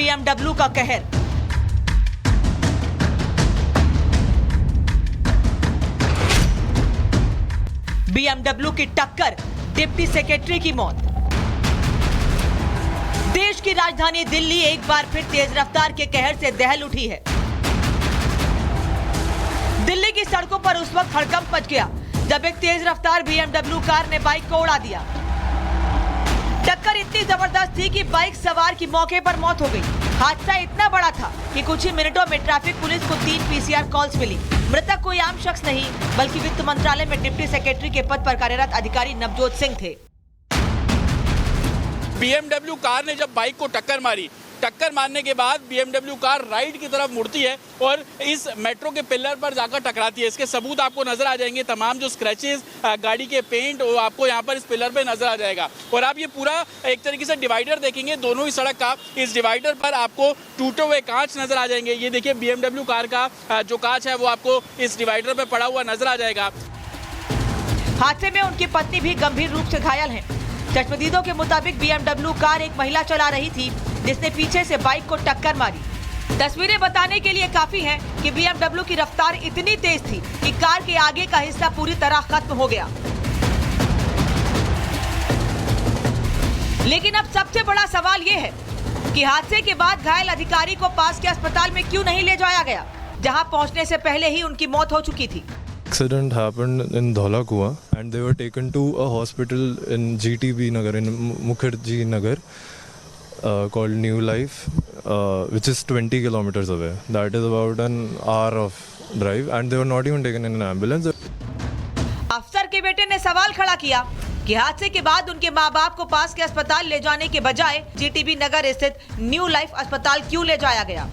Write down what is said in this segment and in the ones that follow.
BMW का कहर। BMW की टक्कर, डिप्टी सेक्रेटरी की मौत। देश की राजधानी दिल्ली एक बार फिर तेज रफ्तार के कहर से दहल उठी है। दिल्ली की सड़कों पर उस वक्त हड़कंप मच गया जब एक तेज रफ्तार बीएमडब्ल्यू कार ने बाइक को उड़ा दिया। टक्कर इतनी जबरदस्त थी कि बाइक सवार की मौके पर मौत हो गई। हादसा इतना बड़ा था कि कुछ ही मिनटों में ट्रैफिक पुलिस को 3 पीसीआर कॉल्स मिली। मृतक कोई आम शख्स नहीं बल्कि वित्त मंत्रालय में डिप्टी सेक्रेटरी के पद पर कार्यरत अधिकारी नवजोत सिंह थे। बीएमडब्ल्यू कार ने जब बाइक को टक्कर मारने के बाद बीएमडब्ल्यू कार राइट की तरफ मुड़ती है और इस मेट्रो के पिलर पर जाकर टकराती है। इसके सबूत आपको नजर आ जाएंगे, तमाम जो स्क्रैचेस, गाड़ी के पेंट, वो आपको यहाँ पर इस पिलर पे नजर आ जाएगा। और आप ये पूरा एक तरीके से डिवाइडर देखेंगे दोनों ही सड़क का, इस डिवाइडर पर आपको टूटे हुए कांच नजर आ जाएंगे। ये देखिए बीएमडब्ल्यू कार का जो कांच है वो आपको इस डिवाइडर पे पड़ा हुआ नजर आ जाएगा। हादसे में उनकी पत्नी भी गंभीर रूप से घायल है। चश्मदीदों के मुताबिक बीएमडब्ल्यू कार एक महिला चला रही थी जिसने पीछे से बाइक को टक्कर मारी। तस्वीरें बताने के लिए काफी हैं कि बीएमडब्ल्यू की रफ्तार इतनी तेज थी कि कार के आगे का हिस्सा पूरी तरह खत्म हो गया। लेकिन अब सबसे बड़ा सवाल ये है कि हादसे के बाद घायल अधिकारी को पास के अस्पताल में क्यों नहीं ले जाया गया, जहां पहुंचने से पहले ही उनकी मौत हो चुकी थी। Accident happened in Dhola Kua and they were taken to a hospital in GTB Nagar, in Mukherjee Nagar, called New Life, which is 20 kilometers away. That is about an hour of drive and they were not even taken in an ambulance. अफसर के बेटे ने सवाल खड़ा किया कि हादसे के बाद उनके मां बाप को पास के अस्पताल ले जाने के बजाय जीटीबी नगर स्थित न्यू लाइफ अस्पताल क्यों ले जाया गया।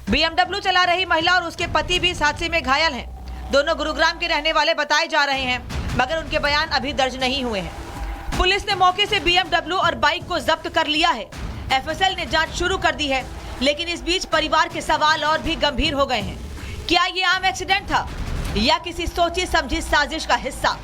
बीएमडब्ल्यू चला रही महिला और उसके पति भी इस हादसे में घायल हैं। दोनों गुरुग्राम के रहने वाले बताए जा रहे हैं, मगर उनके बयान अभी दर्ज नहीं हुए हैं। पुलिस ने मौके से बीएमडब्ल्यू और बाइक को जब्त कर लिया है। एफएसएल ने जांच शुरू कर दी है, लेकिन इस बीच परिवार के सवाल और भी गंभीर हो गए हैं। क्या ये आम एक्सीडेंट था या किसी सोची समझी साजिश का हिस्सा?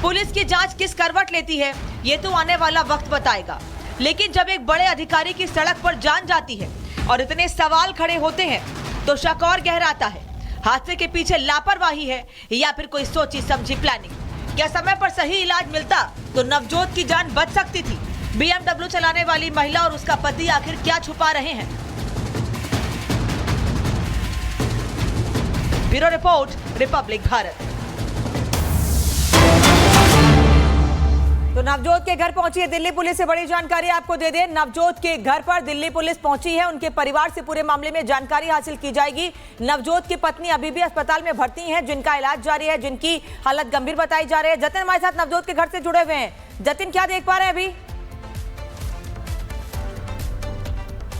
पुलिस की जांच किस करवट लेती है ये तो आने वाला वक्त बताएगा। लेकिन जब एक बड़े अधिकारी की सड़क पर जान जाती है और इतने सवाल खड़े होते हैं तो शक और गहराता है। हादसे के पीछे लापरवाही है या फिर कोई सोची समझी प्लानिंग? क्या समय पर सही इलाज मिलता तो नवजोत की जान बच सकती थी? बीएमडब्ल्यू चलाने वाली महिला और उसका पति आखिर क्या छुपा रहे हैं? Bureau report, Republic Bharat. तो नवजोत के घर पहुंची है दिल्ली पुलिस। से बड़ी जानकारी आपको दे दें, नवजोत के घर पर दिल्ली पुलिस पहुंची है। उनके परिवार से पूरे मामले में जानकारी हासिल की जाएगी। नवजोत की पत्नी अभी भी अस्पताल में भर्ती हैं, जिनका इलाज जारी है, जिनकी हालत गंभीर बताई जा रही है। जतिन हमारे साथ नवजोत के घर से जुड़े हुए हैं। जतिन, क्या देख पा रहे हैं अभी?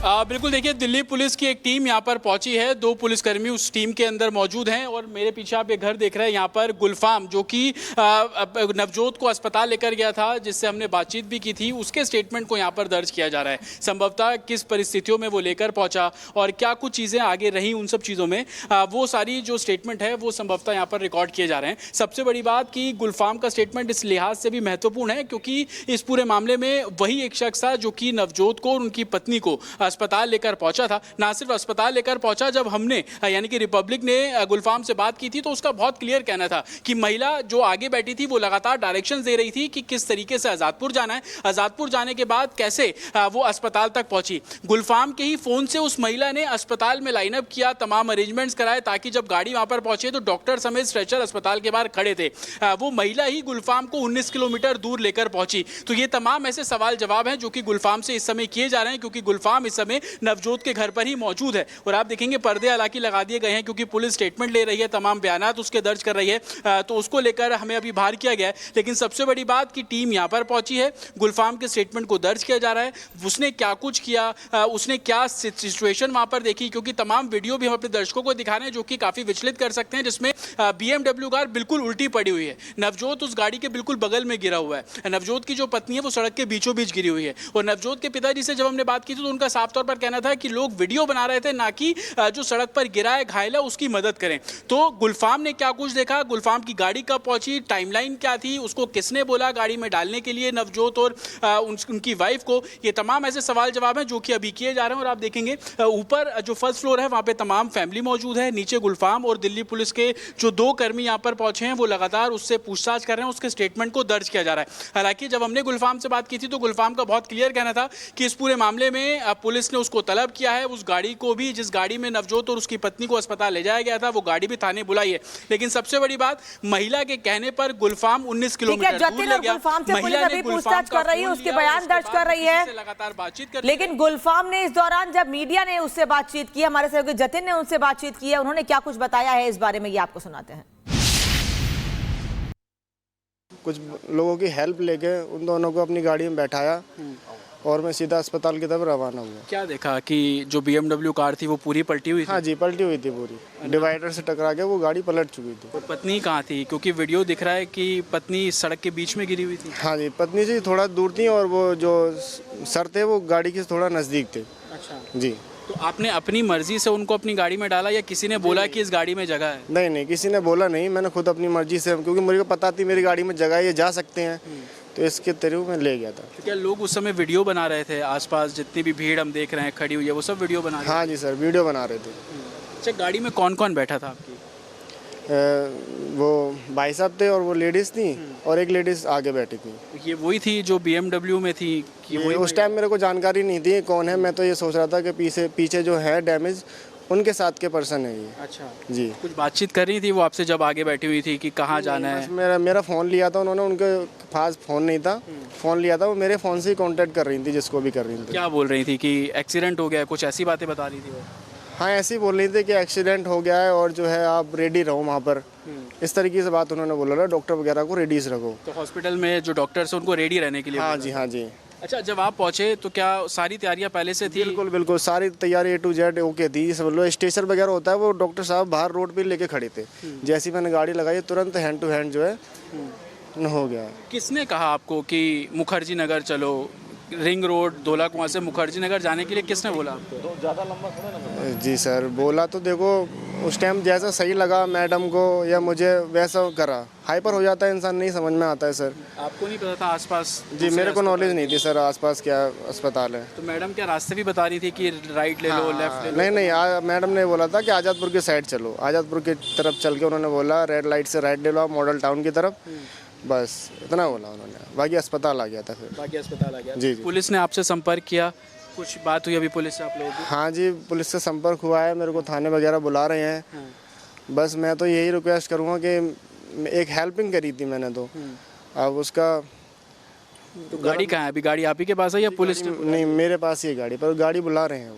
बिल्कुल, देखिए दिल्ली पुलिस की एक टीम यहाँ पर पहुंची है। 2 पुलिसकर्मी उस टीम के अंदर मौजूद हैं और मेरे पीछे आप एक घर देख रहे हैं। यहाँ पर गुलफाम, जो कि नवजोत को अस्पताल लेकर गया था, जिससे हमने बातचीत भी की थी, उसके स्टेटमेंट को यहाँ पर दर्ज किया जा रहा है। संभवतः किस परिस्थितियों में वो लेकर पहुंचा और क्या कुछ चीज़ें आगे रही, उन सब चीज़ों में वो सारी जो स्टेटमेंट है वो संभवतः यहाँ पर रिकॉर्ड किए जा रहे हैं। सबसे बड़ी बात कि गुलफाम का स्टेटमेंट इस लिहाज से भी महत्वपूर्ण है क्योंकि इस पूरे मामले में वही एक शख्स था जो कि नवजोत को और उनकी पत्नी को अस्पताल लेकर पहुंचा था। ना सिर्फ अस्पताल लेकर पहुंचा, जब हमने यानी कि रिपब्लिक ने गुलफाम से बात की थी तो उसका बहुत क्लियर कहना था कि महिला जो आगे बैठी थी वो लगातार डायरेक्शन दे रही थी कि किस तरीके से आजादपुर जाना है, आजादपुर जाने के बाद कैसे वो अस्पताल तक पहुंची। गुलफाम के ही फोन से उस महिला ने अस्पताल में लाइनअप किया, तमाम अरेंजमेंट्स कराए ताकि जब गाड़ी वहां पर पहुंचे तो डॉक्टर समेत स्ट्रेचर अस्पताल के बाहर खड़े थे। वो महिला ही गुलफाम को 19 किलोमीटर दूर लेकर पहुंची। तो ये तमाम ऐसे सवाल जवाब हैं जो कि गुलफाम से इस समय किए जा रहे हैं, क्योंकि गुलफाम इस समय नवजोत के घर पर ही मौजूद है। और आप देखेंगे पर्दे हालांकि लगा दिए गए हैं क्योंकि पुलिस स्टेटमेंट ले रही है, तमाम बयानात उसके दर्ज कर रही है, तो उसको लेकर हमें अभी बाहर किया गया है। लेकिन सबसे बड़ी बात कि टीम यहाँ पर पहुंची है, गुलफाम के स्टेटमेंट को दर्ज किया जा रहा है। उसने क्या कुछ किया, उसने क्या सिचुएशन वहां पर देखी, क्योंकि तमाम वीडियो भी हम अपने दर्शकों को दिखा रहे हैं जो कि काफी विचलित कर सकते हैं, जिसमें बीएमडब्ल्यू कार बिल्कुल उल्टी पड़ी हुई है, नवजोत उस गाड़ी के बिल्कुल बगल में गिरा हुआ है, नवजोत की जो पत्नी है वो सड़क के बीचों बीच गिरी हुई है। और नवजोत के पिताजी से जब हमने बात की थी तो उनका साफ साफ तौर पर कहना था कि लोग वीडियो बना रहे थे, ना कि जो सड़क पर गिरा है, घायल है, उसकी मदद करें। तो गुलफाम ने क्या कुछ देखा, गुलफाम की गाड़ी कब पहुंची, टाइमलाइन क्या थी, उसको किसने बोला गाड़ी में डालने के लिए नवजोत और उनकी वाइफ को, ये तमाम ऐसे सवाल जवाब हैं जो कि अभी किए जा रहे हैं। और आप देखेंगे ऊपर जो फर्स्ट फ्लोर है वहाँ पे तमाम फैमिली मौजूद है, नीचे गुलफाम और दिल्ली पुलिस के जो 2 कर्मी यहाँ पर पहुंचे हैं वो लगातार उससे पूछताछ कर रहे हैं, उसके स्टेटमेंट को दर्ज किया जा रहा है। हालांकि जब हमने गुलफाम से बात की थी तो गुलफाम का बहुत क्लियर कहना था कि इस पूरे मामले में पुलिस ने उसको तलब किया है, उस गाड़ी को भी, जिस गाड़ी में नवजोत और उसकी पत्नी को अस्पताल ले जाया गया था, वो गाड़ी भी थाने बुलाई है। लेकिन सबसे बड़ी बात, महिला के कहने पर गुलफाम 19 किलोमीटर दूर ले गया। गुलफाम से पुलिस अभी पूछताछ कर रही है, उसके बयान दर्ज कर रही है, लगातार बातचीत कर। लेकिन गुलफाम ने इस दौरान जब मीडिया ने उससे बातचीत की, हमारे सहयोगी जतिन ने उनसे बातचीत की है, उन्होंने क्या कुछ बताया है इस बारे में, ये आपको सुनाते हैं। कुछ लोगों की हेल्प लेके उन दोनों को अपनी गाड़ी में बैठाया और मैं सीधा अस्पताल की तरफ रवाना हुआ। क्या देखा कि जो BMW कार थी वो पूरी पलटी हुई थी? हाँ जी, पलटी हुई थी पूरी, डिवाइडर से टकरा के वो गाड़ी पलट चुकी थी। और पत्नी कहाँ थी? क्योंकि वीडियो दिख रहा है कि पत्नी सड़क के बीच में गिरी हुई थी। हाँ जी, पत्नी से थोड़ा दूर थी और वो जो सर थे वो गाड़ी के थोड़ा नज़दीक थे। अच्छा जी। तो आपने अपनी मर्जी से उनको अपनी गाड़ी में डाला या किसी ने बोला कि इस गाड़ी में जगह है? नहीं नहीं, किसी ने बोला नहीं, मैंने खुद अपनी मर्जी से, क्योंकि मुझे को पता थी मेरी गाड़ी में जगह है, ये जा सकते हैं, तो इसके थ्रू मैं ले गया था। तो क्या लोग उस समय वीडियो बना रहे थे? आसपास जितनी भी भीड़ हम देख रहे हैं खड़ी हुई है, वो सब वीडियो बना रहे थे? हाँ जी सर, वीडियो बना रहे थे। अच्छा, गाड़ी में कौन कौन बैठा था आपकी? वो भाई साहब थे और वो लेडीज़ थी और एक लेडीज़ आगे बैठी थी। ये वही थी जो BMW में थी कि वही? उस टाइम मेरे को जानकारी नहीं थी कौन है, मैं तो ये सोच रहा था कि पीछे जो है डैमेज उनके साथ के पर्सन है ये। अच्छा जी। कुछ बातचीत कर रही थी वो आपसे जब आगे बैठी हुई थी कि कहाँ जाना है? बस मेरा फ़ोन लिया था उन्होंने, उनके पास फ़ोन नहीं था, फ़ोन लिया था, वो मेरे फ़ोन से ही कांटेक्ट कर रही थी, जिसको भी कर रही थी। क्या बोल रही थी कि एक्सीडेंट हो गया, कुछ ऐसी बातें बता रही थी वो? हाँ, ऐसे ही बोल रही थी कि एक्सीडेंट हो गया है और जो है आप रेडी रहो वहाँ पर, इस तरीके से बात उन्होंने बोला था, डॉक्टर वगैरह को रेडीज रखो। तो हॉस्पिटल में जो डॉक्टर्स हैं उनको रेडी रहने के लिए? हाँ जी, हाँ जी। अच्छा, जब आप पहुंचे तो क्या सारी तैयारियां पहले से थी? बिल्कुल बिल्कुल, सारी तैयारी A to Z ओके थी। सब लोग स्टेशन वगैरह होता है, वो डॉक्टर साहब बाहर रोड पे लेके खड़े थे। जैसे ही मैंने गाड़ी लगाई तुरंत हैंड टू हैंड जो है हो गया। किसने कहा आपको कि मुखर्जी नगर चलो, रिंग रोड धोला कुआं से मुखर्जी नगर जाने के लिए किसने बोला आपको? जी सर, बोला तो देखो उस टाइम जैसा सही लगा मैडम को या मुझे वैसा करा। हाइपर हो जाता है इंसान, नहीं समझ में आता है सर। आपको नहीं पता था आसपास? जी, मेरे को नॉलेज नहीं थी सर आसपास क्या अस्पताल है। तो मैडम क्या रास्ते भी बता रही थी कि राइट ले लो, लेफ्ट ले लो? नहीं नहीं, मैडम ने बोला था कि आज़ादपुर की साइड चलो। आज़ादपुर की तरफ चल के उन्होंने बोला रेड लाइट से राइट ले लो आप मॉडल टाउन की तरफ, बस इतना बोला उन्होंने। बाकी अस्पताल आ गया था फिर। बाकी अस्पताल आ गया? जी जी। पुलिस ने आपसे संपर्क किया? कुछ बात हुई अभी पुलिस से आप लोगों की? हाँ जी, पुलिस से संपर्क हुआ है, मेरे को थाने वगैरह बुला रहे हैं। बस मैं तो यही रिक्वेस्ट करूँगा कि एक हेल्पिंग करी थी मैंने, तो अब उसका तो गाड़ी कहाँ है अभी? गाड़ी आप ही के पास है या पुलिस ने? नहीं, मेरे पास ही है गाड़ी, पर गाड़ी बुला रहे हैं वो।